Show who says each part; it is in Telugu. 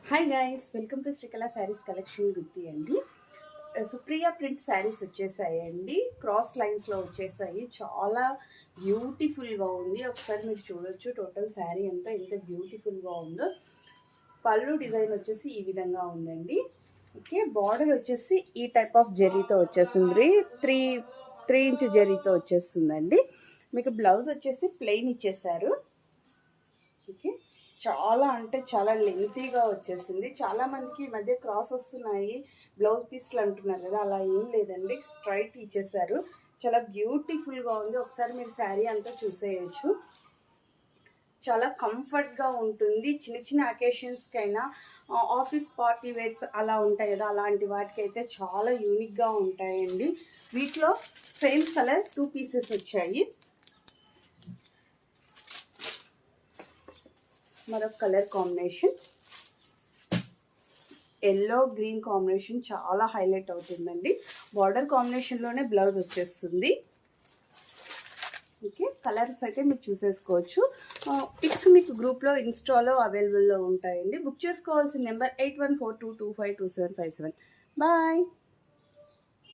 Speaker 1: Hi guys, welcome to Srikala sarees collection Gutti అండి. సుప్రియా ప్రింట్ శారీస్ వచ్చేసాయండి. క్రాస్ లైన్స్లో వచ్చేసాయి. చాలా బ్యూటిఫుల్గా ఉంది. ఒకసారి మీరు చూడొచ్చు టోటల్ శారీ అంతా ఎంత బ్యూటిఫుల్గా ఉందో. పళ్ళు డిజైన్ వచ్చేసి ఈ విధంగా ఉందండి. ఓకే, బార్డర్ వచ్చేసి ఈ టైప్ ఆఫ్ జెర్రీతో వచ్చేస్తుంది. త్రీ ఇంచ్ జెర్రీతో వచ్చేస్తుందండి. మీకు బ్లౌజ్ వచ్చేసి ప్లెయిన్ ఇచ్చేసారు. ఓకే, చాలా అంటే చాలా లెంతీగా వచ్చేసింది. చాలామందికి ఈ మధ్య క్రాస్ వస్తున్నాయి బ్లౌజ్ పీస్లు అంటున్నారు కదా, అలా ఏం లేదండి, స్ట్రైట్ ఇచ్చేసారు. చాలా బ్యూటిఫుల్గా ఉంది. ఒకసారి మీరు శారీ అంతా చూసేయచ్చు. చాలా కంఫర్ట్గా ఉంటుంది. చిన్న చిన్న అకేషన్స్కైనా, ఆఫీస్ పార్టీ వేర్స్ అలా ఉంటాయి కదా, అలాంటి వాటికి అయితే చాలా యూనిక్గా ఉంటాయండి. వీటిలో సేమ్ కలర్ 2 పీసెస్ వచ్చాయి. మరొక colour combination yellow green combination చాలా హైలైట్ అవుతుందండి. బార్డర్ కాంబినేషన్లోనే బ్లౌజ్ వచ్చేస్తుంది. ఓకే, కలర్స్ అయితే మీరు చూసేసుకోవచ్చు. పిక్స్ మీకు గ్రూప్లో ఇన్స్టాలో అవైలబుల్లో ఉంటాయండి. బుక్ చేసుకోవాల్సిన నెంబర్ 8142252757. బాయ్.